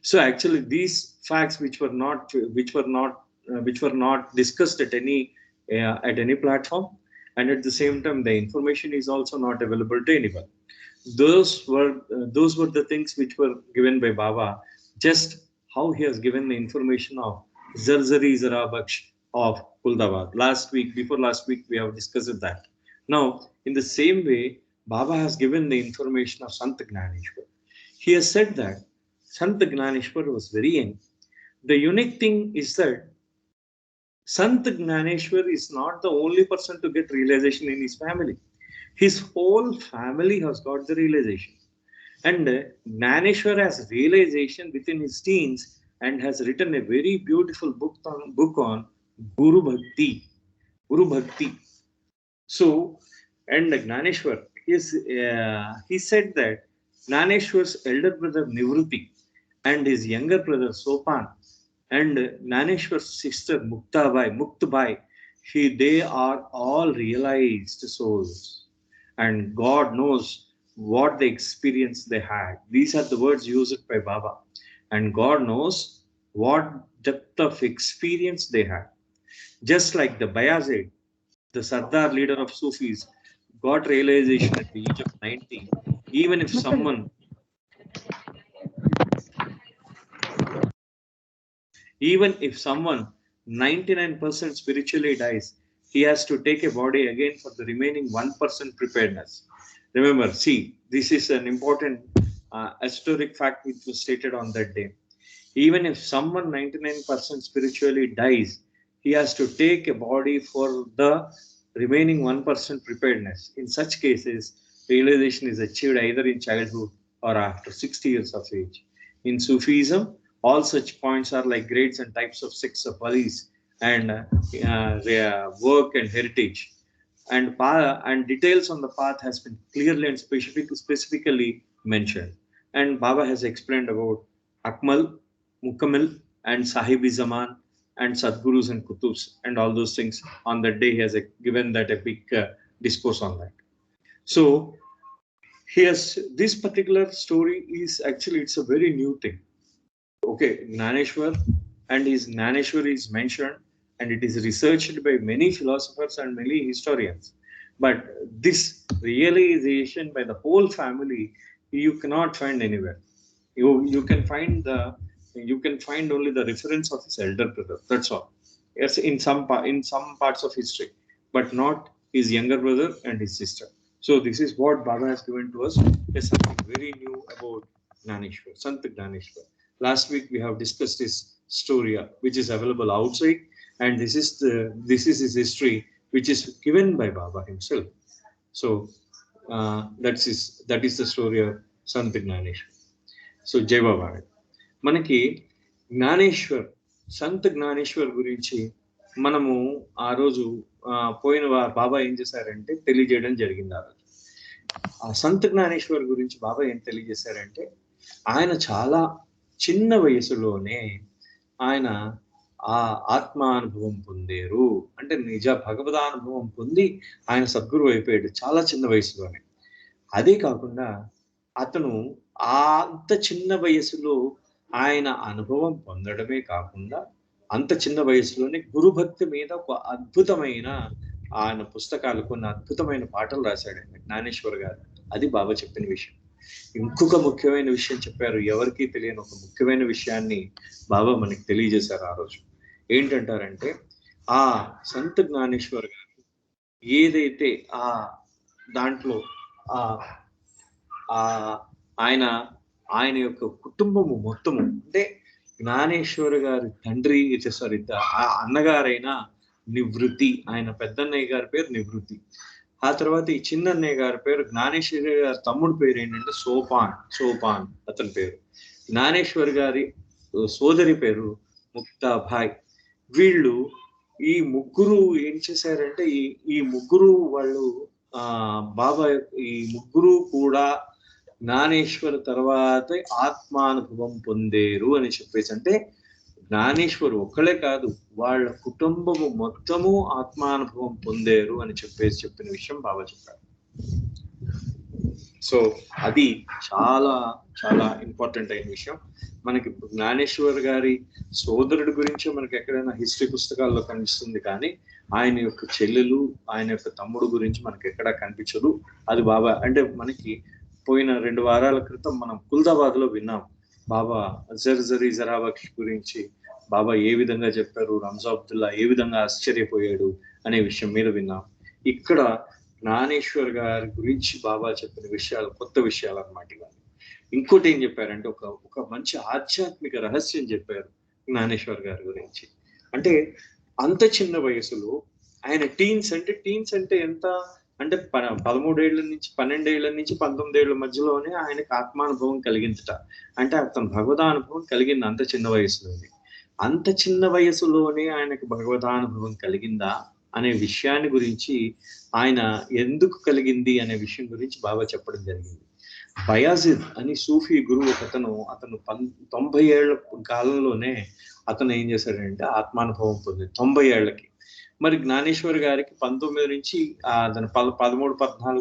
So actually these facts which were not discussed at any at any platform, and at the same time the information is also not available to anyone. Those were the things which were given by Baba. Just how he has given the information of Zarzari Zara Baksh of Kuldabad. Before last week, we have discussed that. Now, in the same way, Baba has given the information of Sant Gnaneshwar. He has said that Sant Gnaneshwar was very young. The unique thing is that Sant Gnaneshwar is not the only person to get realization in his family. His whole family has got the realization. And Gnaneshwar has realization within his teens and has written a very beautiful book on Guru Bhakti. Guru Bhakti. So, and Gnaneshwar, he said that Gnaneshwar's elder brother Nivruti and his younger brother Sopan and Gnaneshwar's sister Muktabai, they are all realized souls. And God knows what the experience they had. These are the words used by Baba. And God knows what depth of experience they had. Just like the Bayazid, the Sardar leader of Sufis, got realization at the age of 90. Even if someone 99% spiritually dies, he has to take a body again for the remaining 1% preparedness. Remember, see, this is an important historic fact which was stated on that day. Even if someone 99% spiritually dies, he has to take a body for the remaining 1% preparedness. In such cases, realization is achieved either in childhood or after 60 years of age. In Sufism, all such points are like grades and types of sects of walis and their work and heritage. And details on the path has been clearly and specifically mentioned. And Baba has explained about Akmal, Mukamil, and Sahibi Zaman, and Sadgurus and Kutubs, and all those things. On that day, he has given that a big discourse on that. So, this particular story is actually, it's a very new thing. Okay, Gnaneshwar and his Gnaneshwar is mentioned, and it is researched by many philosophers and many historians. But this realization by the whole family, you cannot find anywhere. You can find only the reference of his elder brother. That's all. Yes, in some parts of history, but not his younger brother and his sister. So this is what Baba has given to us. Is something very new about Gnaneshwar, Sant Gnaneshwar. Last week we have discussed his story, which is available outside, and this is his history, which is given by Baba himself. So that is the story of Sant Gnaneshwar. So జై బాబా. మనకి సంత్ జ్ఞానేశ్వర్ గురించి మనము ఆ రోజు పోయిన బాబా ఏం చేశారంటే తెలియజేయడం జరిగింది. ఆ రోజు ఆ సంత్ జ్ఞానేశ్వర్ గురించి బాబా ఏం తెలియజేశారంటే, ఆయన చాలా చిన్న వయసులోనే ఆయన ఆ ఆత్మానుభవం పొందారు. అంటే నిజ భగవదానుభవం పొంది ఆయన సద్గురు అయిపోయాడు చాలా చిన్న వయసులోనే. అదే కాకుండా అతను అంత చిన్న వయసులో ఆయన అనుభవం పొందడమే కాకుండా అంత చిన్న వయసులోనే గురుభక్తి మీద ఒక అద్భుతమైన ఆయన పుస్తకాలు, కొన్ని అద్భుతమైన పాటలు రాశాడండి జ్ఞానేశ్వర్ గారు. అది బాబా చెప్పిన విషయం. ఇంకొక ముఖ్యమైన విషయం చెప్పారు, ఎవరికీ తెలియని ఒక ముఖ్యమైన విషయాన్ని బాబా మనకి తెలియజేశారు ఆ రోజు. ఏంటంటారంటే, ఆ సంత్ జ్ఞానేశ్వర్ గారు ఏదైతే దాంట్లో ఆయన యొక్క కుటుంబము మొత్తము, అంటే జ్ఞానేశ్వర్ గారి తండ్రి అన్నగారైన నివృత్తి, ఆయన పెద్దన్నయ్య గారి పేరు నివృత్తి. ఆ తర్వాత ఈ చిన్నన్నయ్య గారి పేరు, జ్ఞానేశ్వరి గారి తమ్ముడు పేరు ఏంటంటే సోపాన్ అతని పేరు. జ్ఞానేశ్వర్ గారి సోదరి పేరు ముక్తాబాయ్. వీళ్ళు ఈ ముగ్గురు ఏం చేశారంటే, ఈ ముగ్గురు వాళ్ళు బాబా ఈ ముగ్గురు కూడా జ్ఞానేశ్వర్ తర్వాత ఆత్మానుభవం పొందేరు అని చెప్పేసి, అంటే జ్ఞానేశ్వర్ ఒక్కలే కాదు, వాళ్ళ కుటుంబము మొత్తము ఆత్మానుభవం పొందేరు అని చెప్పిన విషయం బాబా చెప్పారు. సో అది చాలా చాలా ఇంపార్టెంట్ అయిన విషయం. మనకి జ్ఞానేశ్వర్ గారి సోదరుడి గురించి మనకి ఎక్కడైనా హిస్టరీ పుస్తకాల్లో కనిపిస్తుంది, కానీ ఆయన యొక్క చెల్లెలు, ఆయన యొక్క తమ్ముడు గురించి మనకి ఎక్కడా కనిపించదు. అది బాబా అంటే మనకి పోయిన 2 వారాల క్రితం మనం కుల్దాబాద్ లో విన్నాం బాబా జర్జరీ జరాబక్ష్ గురించి బాబా ఏ విధంగా చెప్పారు, రంజా అబ్దుల్లా ఏ విధంగా ఆశ్చర్యపోయాడు అనే విషయం మీద విన్నాం. ఇక్కడ జ్ఞానేశ్వర్ గారి గురించి బాబా చెప్పిన విషయాలు కొత్త విషయాలు అన్నమాట. ఇంకోటి ఏం చెప్పారంటే ఒక మంచి ఆధ్యాత్మిక రహస్యం చెప్పారు జ్ఞానేశ్వర్ గారి గురించి. అంటే అంత చిన్న వయసులో ఆయన టీన్స్ అంటే ఎంత అంటే 13 ఏళ్ల నుంచి 12 ఏళ్ల నుంచి 19 ఏళ్ల మధ్యలోనే ఆయనకు ఆత్మానుభవం కలిగిందట. అంటే అతను భగవదానుభవం కలిగింది అంత చిన్న వయసులోనే. అంత చిన్న వయసులోనే ఆయనకు భగవదానుభవం కలిగిందా అనే విషయాన్ని గురించి, ఆయన ఎందుకు కలిగింది అనే విషయం గురించి బాబా చెప్పడం జరిగింది. బయాజిద్ అని సూఫీ గురువు అతను 90 ఏళ్ల కాలంలోనే అతను ఏం చేశాడంటే ఆత్మానుభవం పొందింది 90 ఏళ్లకి. మరి జ్ఞానేశ్వర్ గారికి 19 నుంచి అతను 13, 14,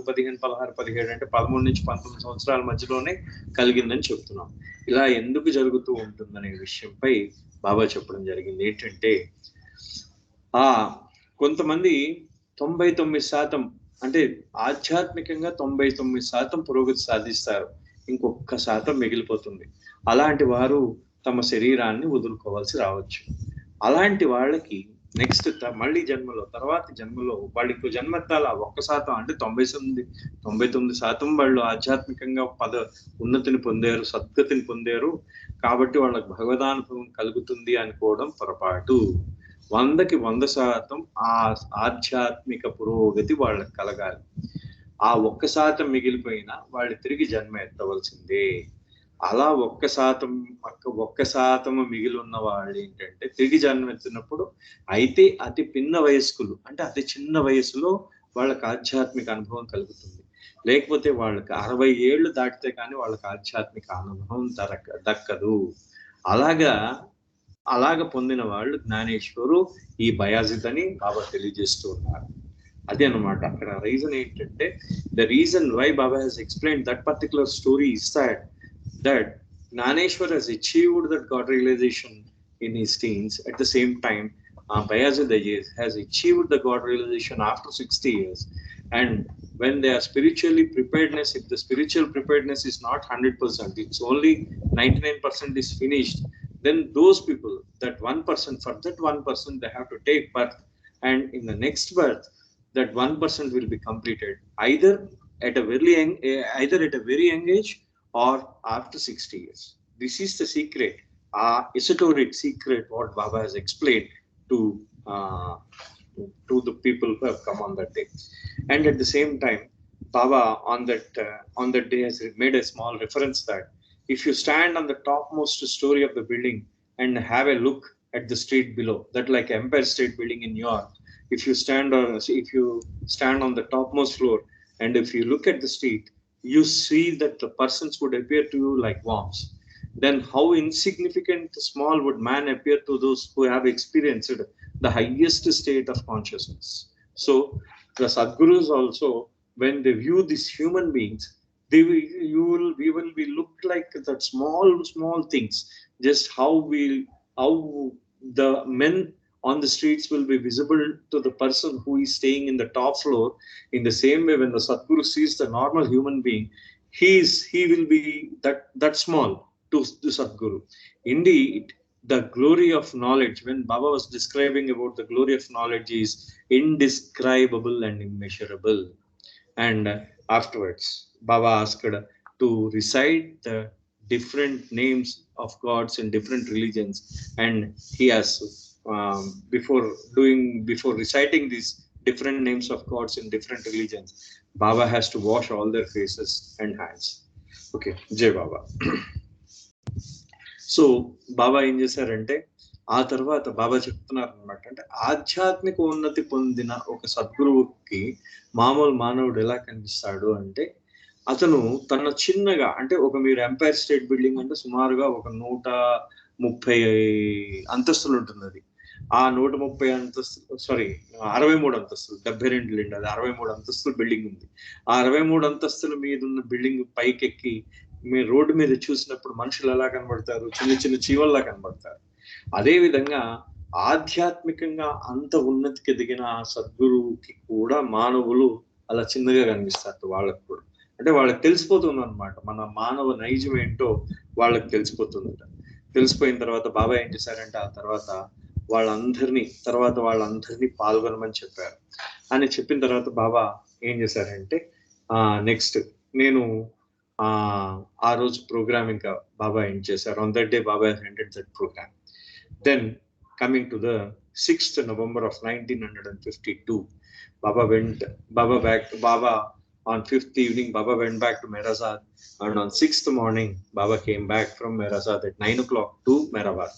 15, 16, 17 అంటే 13 నుంచి 19 సంవత్సరాల మధ్యలోనే కలిగిందని చెప్తున్నాం. ఇలా ఎందుకు జరుగుతూ ఉంటుందనే విషయంపై బాబా చెప్పడం జరిగింది. ఏంటంటే కొంతమంది 99% అంటే ఆధ్యాత్మికంగా 99% పురోగతి సాధిస్తారు, ఇంకొక శాతం మిగిలిపోతుంది. అలాంటి వారు తమ శరీరాన్ని వదులుకోవాల్సి రావచ్చు. అలాంటి వాళ్ళకి నెక్స్ట్ మళ్ళీ జన్మలో తర్వాత జన్మలో వాళ్ళు ఇంకో జన్మెత్తాల 1% అంటే 99% వాళ్ళు ఆధ్యాత్మికంగా ఉన్నతిని పొందారు, సద్గతిని పొందారు కాబట్టి వాళ్ళకి భగవదానుభవం కలుగుతుంది అనుకోవడం పొరపాటు. 100కి 100% ఆ ఆధ్యాత్మిక పురోగతి వాళ్ళకి కలగాలి. ఆ 1% మిగిలిపోయినా వాళ్ళు తిరిగి జన్మ ఎత్తవలసిందే. అలా 1% మిగిలి ఉన్న వాళ్ళు ఏంటంటే తిరిగి జన్మ ఎత్తినప్పుడు అయితే అతి పిన్న వయస్కులు అంటే అతి చిన్న వయసులో వాళ్ళకి ఆధ్యాత్మిక అనుభవం కలుగుతుంది. లేకపోతే వాళ్ళకి 60 ఏళ్ళు దాటితే కానీ వాళ్ళకి ఆధ్యాత్మిక అనుభవం దక్కదు. అలాగ పొందిన వాళ్ళు జ్ఞానేశ్వరు ఈ బయాజిద్ అని బాబా తెలియజేస్తూ ఉన్నారు. అదే అన్నమాట అక్కడ రీజన్ ఏంటంటే, the reason why Baba has explain that particular story is that Gnaneshwar has achieved that God realization in his teens. At the same time, Bayazid has achieved the God realization after 60 years. And when they are spiritually preparedness, if the spiritual preparedness is not 100%, it's only 99% is finished, then those people, that 1%, for that 1% they have to take birth, and in the next birth that 1% will be completed either at a very young age or after 60 years. This is the secret, esoteric secret what Baba has explained to the people who have come on that day. And at the same time, Baba on that day has made a small reference that if you stand on the topmost story of the building and have a look at the street below, that like Empire State Building in New York, if you stand on the topmost floor and if you look at the street, you see that the persons would appear to you like worms. Then how insignificant small would man appear to those who have experienced the highest state of consciousness. So the Sadgurus also, when they view these human beings, we will be looked like that small things. Just how the men on the streets will be visible to the person who is staying in the top floor. In the same way, when the Sadguru sees the normal human being, he will be that small to the Sadguru. Indeed, the glory of knowledge, when Baba was describing about the glory of knowledge, is indescribable and immeasurable. And afterwards, Baba asked to recite the different names of gods in different religions, and he has before reciting these different names of gods in different religions, Baba has to wash all their faces and hands. Okay, Jai Baba. So Baba ఏం చేశారంటే ఆ తర్వాత బాబా చెప్తున్నారు అనమాట, అంటే ఆధ్యాత్మిక ఉన్నతి పొందిన ఒక సద్గురువుకి మామూలు మానవుడు ఎలా కనిపిస్తాడు అంటే, అతను తన చిన్నగా అంటే మీరు ఎంపైర్ స్టేట్ బిల్డింగ్ అంటే సుమారుగా ఒక 130 అంతస్తులు ఉంటుంది. అది ఆ 130 అంతస్తులు 63 అంతస్తులు, 72 లేండి, అది 63 అంతస్తుల బిల్డింగ్ ఉంది. ఆ 63 అంతస్తుల మీద ఉన్న బిల్డింగ్ పైకెక్కి మీరు రోడ్డు మీద చూసినప్పుడు మనుషులు ఎలా కనబడతారు, చిన్న చిన్న చీవల్లా కనబడతారు. అదే విధంగా ఆధ్యాత్మికంగా అంత ఉన్నతికి ఎదిగిన ఆ సద్గురువుకి కూడా మానవులు అలా చిన్నగా కనిపిస్తారు వాళ్ళకు కూడా. అంటే వాళ్ళకి తెలిసిపోతుంది అనమాట, మన మానవ నైజం ఏంటో వాళ్ళకి తెలిసిపోతుందట. తెలిసిపోయిన తర్వాత బాబా ఏం చేశారంటే ఆ తర్వాత వాళ్ళందరినీ పాల్గొనమని చెప్పారు. అని చెప్పిన తర్వాత బాబా ఏం చేశారంటే నెక్స్ట్ నేను ఆ రోజు ప్రోగ్రామ్ ఇంకా బాబా ఏం చేశారు. On that day Baba ended that programme. Then coming to the 6th November of 1952, Baba on 5th evening, Baba went back to Merazad, and on 6th morning, Baba came back from Merazad at 9 o'clock to Merawat.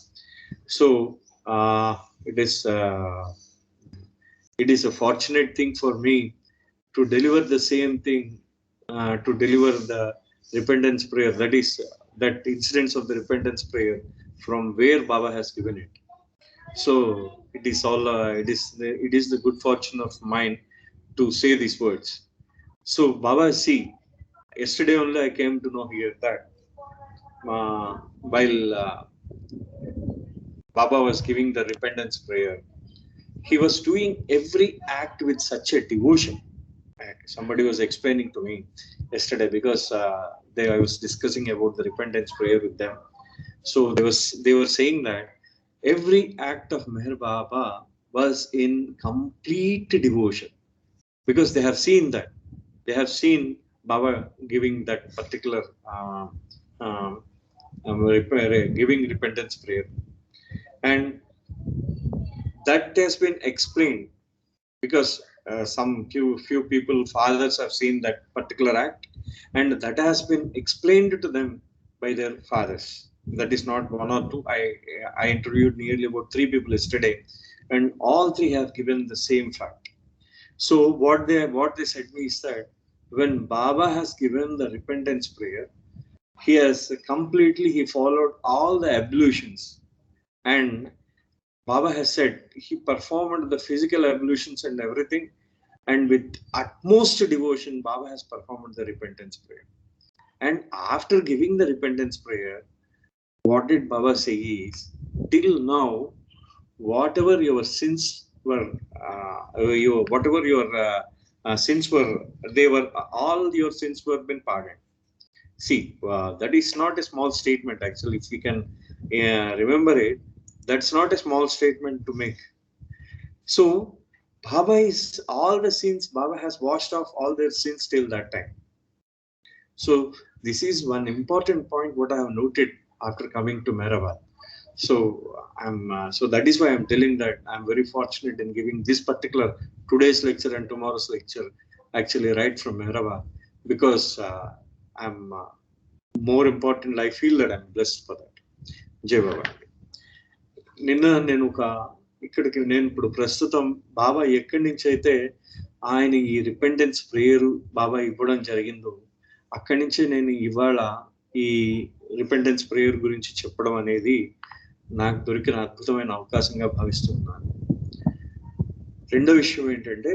So it is a fortunate thing for me to deliver the same thing, to deliver the repentance prayer, that incidents of the repentance prayer from where Baba has given it. So it is the good fortune of mine to say these words. So Baba, see, yesterday only I came to know here that while Baba was giving the repentance prayer, he was doing every act with such a devotion. Somebody was explaining to me yesterday, because I was discussing about the repentance prayer with them. So they were saying that every act of Meher Baba was in complete devotion, because they have seen Baba giving that particular giving repentance prayer, and that has been explained because some few people, fathers, have seen that particular act, and that has been explained to them by their fathers. That is not one or two. I interviewed nearly about 3 people yesterday, and all 3 have given the same fact. So what they said me is that when Baba has given the repentance prayer, he followed all the ablutions, and Baba has said he performed the physical ablutions and everything, and with utmost devotion, Baba has performed the repentance prayer. And after giving the repentance prayer, what did Baba say is, till now, whatever your sins were, sins were, all your sins were been pardoned. See, that is not a small statement. Actually, if we can remember it, that's not a small statement to make. So Baba has washed off all their sins till that time. So this is one important point what I have noted after coming to Merawat. So so that is why I'm telling that I'm very fortunate in giving this particular today's lecture and tomorrow's lecture actually right from Merawat, because I'm more important, I feel that I'm blessed for that. Jai Baba. నిన్న నేను ఇప్పుడు ప్రస్తుతం బాబా ఎక్కడి నుంచి అయితే ఆయన ఈ repentance prayer బాబా ఇవ్వడం జరిగిందో, అక్కడి నుంచే నేను ఇవాళ ఈ రిపెంటెన్స్ ప్రేయర్ గురించి చెప్పడం అనేది నాకు దొరికిన అద్భుతమైన అవకాశంగా భావిస్తున్నాను. రెండో విషయం ఏంటంటే,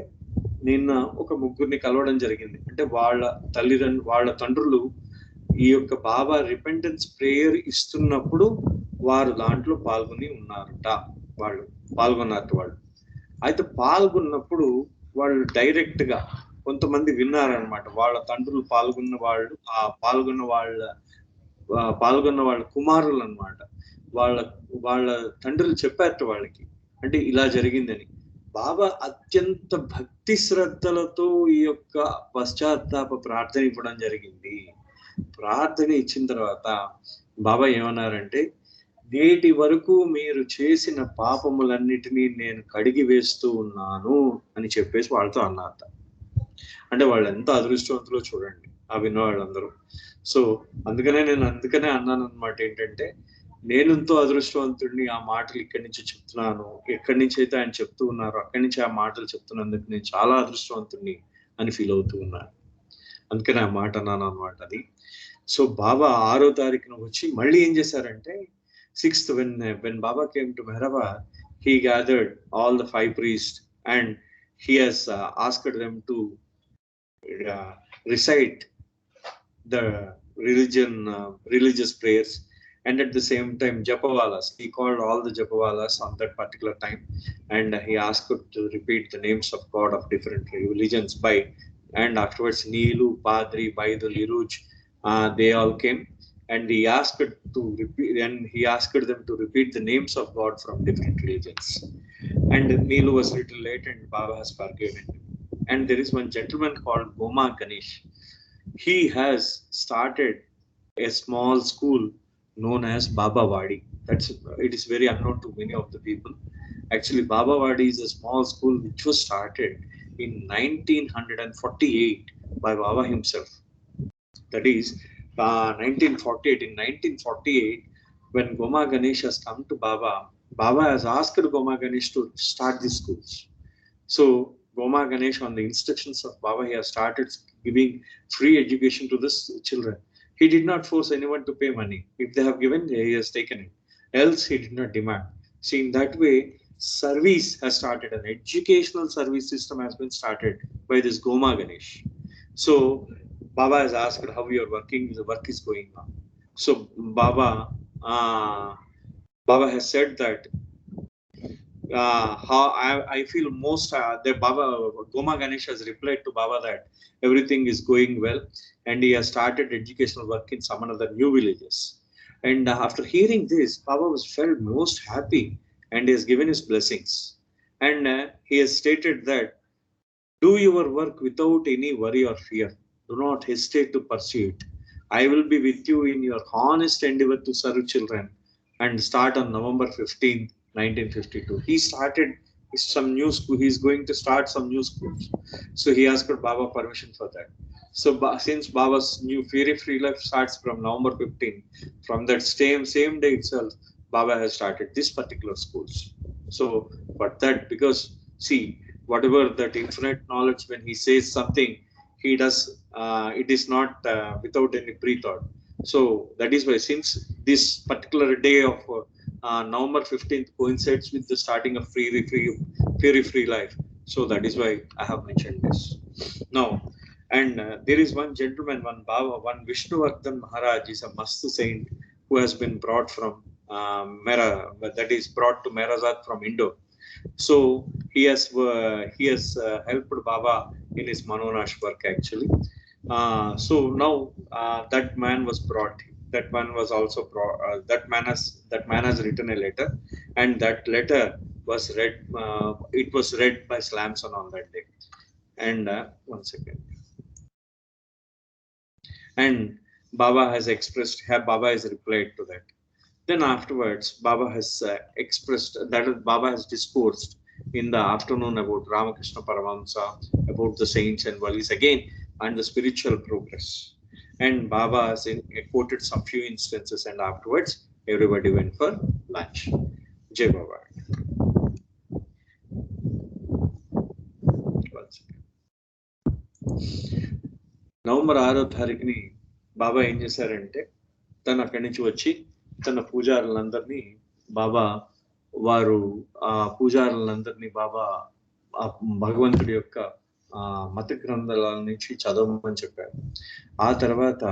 నిన్న ఒక ముగ్గురిని కలవడం జరిగింది. అంటే వాళ్ళ తండ్రులు ఈ యొక్క బాబా రిపెంటెన్స్ ప్రేయర్ ఇస్తున్నప్పుడు వారు దాంట్లో పాల్గొన్నారు. అయితే పాల్గొన్నప్పుడు వాళ్ళు డైరెక్ట్ గా కొంతమంది విన్నారనమాట. వాళ్ళ తండ్రులు పాల్గొన్న వాళ్ళ కుమారులు అనమాట. వాళ్ళ తండ్రులు చెప్పారట వాళ్ళకి, అంటే ఇలా జరిగిందని. బాబా అత్యంత భక్తి శ్రద్ధలతో ఈ యొక్క పశ్చాత్తాప ప్రార్థన ఇవ్వడం జరిగింది. ప్రార్థన ఇచ్చిన తర్వాత బాబా ఏమన్నారంటే, నేటి వరకు మీరు చేసిన పాపములన్నిటినీ నేను కడిగి వేస్తూ ఉన్నాను అని చెప్పేసి వాళ్ళతో అన్నారట. అంటే వాళ్ళు ఎంత అదృష్టవంతులో చూడండి ఆ విన్న వాళ్ళందరూ. సో అందుకనే అన్నాను అనమాట, ఏంటంటే నేను ఎంతో అదృష్టవంతుడిని, ఆ మాటలు ఇక్కడి నుంచి చెప్తున్నాను, ఎక్కడి నుంచి అయితే ఆయన చెప్తూ ఉన్నారు అక్కడి నుంచి ఆ మాటలు చెప్తున్నందుకు నేను చాలా అదృష్టవంతుడిని అని ఫీల్ అవుతూ ఉన్నాను. అందుకనే ఆ మాట అన్నాను అనమాట అది. సో బాబా 6వ తారీఖున వచ్చి మళ్ళీ ఏం చేశారంటే, 6th, when Baba came to Merawat, he gathered all the 5 priests and he has asked them to recite the religious prayers, And at the same time, Japawalas, he called all the Japawalas on that particular time, and he asked to repeat the names of God of different religions by, and afterwards Neelu, Padri, Baidul, Iruj, they all came, and he asked them to repeat the names of God from different religions. And Neelu was little late, and Baba has forgiven him. And there is one gentleman called Goma Ganesh. He has started a small school known as Baba Wadi. It is very unknown to many of the people. Actually, Baba Wadi is a small school which was started in 1948 by Baba himself. That is 1948. In 1948, when Goma Ganesh has come to Baba, Baba has asked Goma Ganesh to start these schools. So Goma Ganesh, on the instructions of Baba, he has started giving free education to the children. He did not force anyone to pay money. If they have given, he has taken it. Else, he did not demand. See, in that way, service has started. An educational service system has been started by this Goma Ganesh. So Baba has asked how you are working. The work is going on. So Baba has said that how I feel most the Baba Goma Ganesh has replied to Baba that everything is going well, and he has started educational work in some other new villages. And after hearing this, Baba was felt most happy, and he has given his blessings. And he has stated that do your work without any worry or fear. Do not hesitate to pursue it. I will be with you in your honest endeavor to serve children. And start on November 15th, 1952. He started some new school. He's going to start some new schools. So he asked Baba permission for that. So since Baba's new Free Life starts from November 15th, from that same day itself, Baba has started this particular schools. So, but that because see, whatever that infinite knowledge, when he says something, he does. It is not without any pre-thought. So that is why, since this particular day of November 15th coincides with the starting of Free Life, so that is why I have mentioned this. Now, and there is one gentleman, one Baba, one Vishnuvardhan Maharaj is a Mast saint who has been brought from that is brought to Merazat from Indo. So he has helped Baba in his Manonash work actually. So now that man was brought. That man was also brought. That man has written a letter, and that letter was read. It was read by Slamson on that day. And one second. And Baba has replied to that. Then afterwards, Baba has expressed, that is, Baba has discoursed in the afternoon about Ramakrishna Paramahamsa, about the saints and valis again, and the spiritual progress. And Baba has quoted some few instances, and afterwards, everybody went for lunch. Jai Baba. November 6వ తారీఖుని బాబా ఏం చేశారంటే, తను అక్కడి నుంచి వచ్చి తన పూజారులందరినీ బాబా బాబా భగవంతుడి యొక్క మత గ్రంథాల నుంచి చదవమని చెప్పారు. ఆ తర్వాత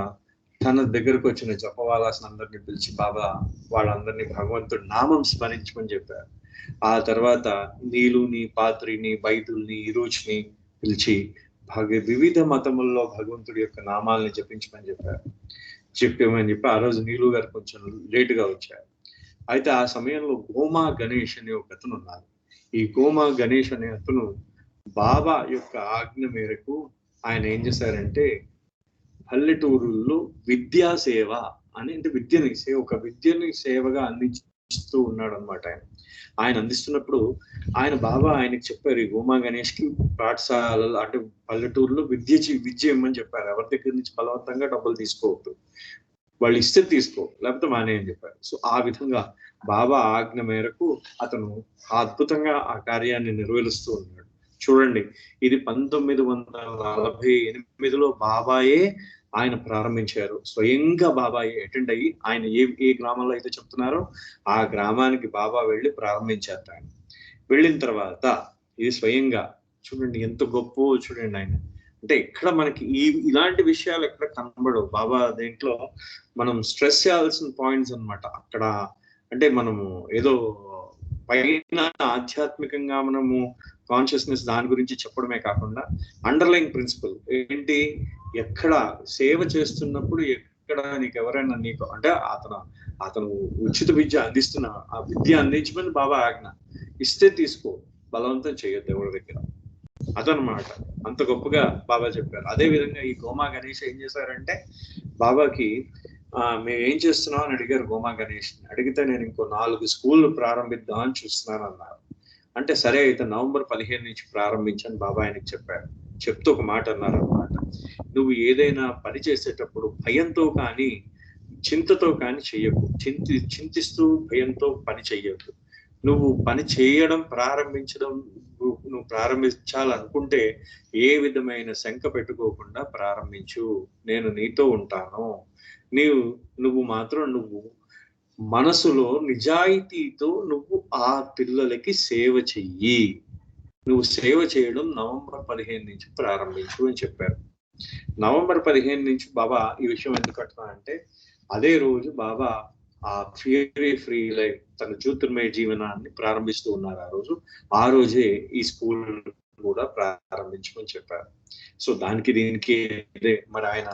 తన దగ్గరకు వచ్చిన జపవాలాస్ అందరినీ పిలిచి బాబా వాళ్ళందరినీ భగవంతుడి నామం స్మరించమని చెప్పారు. ఆ తర్వాత నీలుని, పాత్రిని, బైదుల్ని, ఇరుజ్ని పిలిచి వివిధ మతముల్లో భగవంతుడి యొక్క నామాలని జపించమని చెప్పామని చెప్పి ఆ రోజు నీలు గారు కొంచెం లేటుగా వచ్చారు. అయితే ఆ సమయంలో గోమా గణేష్ అనే ఒక అతను ఉన్నారు. ఈ గోమా గణేష్ అనే అతను బాబా యొక్క ఆజ్ఞ మేరకు ఆయన ఏం చేశారంటే, పల్లెటూరుల్లో విద్యా సేవ అని, అంటే విద్యని సేవగా అందిస్తూ ఉన్నాడు అనమాట. ఆయన అందిస్తున్నప్పుడు బాబా ఆయనకి చెప్పారు, ఈ గోమా గణేష్ కి పాఠశాలలు అంటే పల్లెటూరులో విద్య ఇమ్మని చెప్పారు. ఎవరి దగ్గర నుంచి బలవంతంగా డబ్బులు తీసుకోవద్దు, వాళ్ళు ఇస్తే తీసుకో, లేకపోతే మానే అని చెప్పారు. సో ఆ విధంగా బాబా ఆజ్ఞ మేరకు అతను అద్భుతంగా ఆ కార్యాన్ని నిర్వహిస్తూ ఉన్నాడు. చూడండి, ఇది 1948లో బాబాయే ఆయన ప్రారంభించారు. స్వయంగా బాబాయే అటెండ్ అయ్యి ఆయన ఏ గ్రామంలో అయితే చెప్తున్నారో ఆ గ్రామానికి బాబా వెళ్ళి ప్రారంభించారు. ఆయన వెళ్ళిన తర్వాత ఇది స్వయంగా చూడండి ఎంత గొప్ప. చూడండి, ఆయన అంటే ఎక్కడ మనకి ఇలాంటి విషయాలు ఎక్కడ కనబడవు. బాబా దేంట్లో మనం స్ట్రెస్ చేయాల్సిన పాయింట్స్ అన్నమాట. అక్కడ అంటే మనము ఏదో పైన ఆధ్యాత్మికంగా మనము కాన్షియస్నెస్ దాని గురించి చెప్పడమే కాకుండా అండర్లైన్ ప్రిన్సిపల్ ఏంటి, ఎక్కడ సేవ చేస్తున్నప్పుడు ఎక్కడ నీకు ఎవరైనా నీకు అంటే అతను ఉచిత విద్య అందిస్తున్న ఆ విద్య అందించమని బాబా ఆజ్ఞ, ఇస్తే తీసుకో, బలవంతం చేయొద్దు ఎవరి దగ్గర. అదనమాట అంత గొప్పగా బాబా చెప్పారు. అదే విధంగా ఈ గోమా గణేష్ ఏం చేశారంటే, బాబాకి మేము ఏం చేస్తున్నాం అని అడిగారు గోమా గణేష్. అడిగితే నేను ఇంకో 4 స్కూళ్ళు ప్రారంభిద్దాం అని చూస్తున్నాను అన్నారు. అంటే సరే అయితే నవంబర్ 15 నుంచి ప్రారంభించని బాబా ఆయనకి చెప్పారు. చెప్తూ ఒక మాట అన్నారు అన్నమాట, నువ్వు ఏదైనా పని చేసేటప్పుడు భయంతో కానీ చింతతో కానీ చెయ్యకు. చింతిస్తూ భయంతో పని చెయ్యకు. నువ్వు పని చేయడం ప్రారంభించడం నువ్వు ప్రారంభించాలనుకుంటే ఏ విధమైన శంక పెట్టుకోకుండా ప్రారంభించు, నేను నీతో ఉంటాను. నువ్వు మాత్రం నువ్వు మనసులో నిజాయితీతో నువ్వు ఆ పిల్లలకి సేవ చెయ్యి. నువ్వు సేవ చేయడం నవంబర్ 15 నుంచి ప్రారంభించు అని చెప్పారు. నవంబర్ 15 నుంచి బాబా ఈ విషయం ఎందుకు అంటున్నానంటే, అదే రోజు బాబా ఆ ఫ్రీ లైఫ్ తన జ్యోతిర్మయ జీవనాన్ని ప్రారంభిస్తూ ఉన్నారు. ఆ రోజే ఈ స్కూల్ కూడా ప్రారంభించమని చెప్పారు. సో దానికి దీనికి మరి ఆయన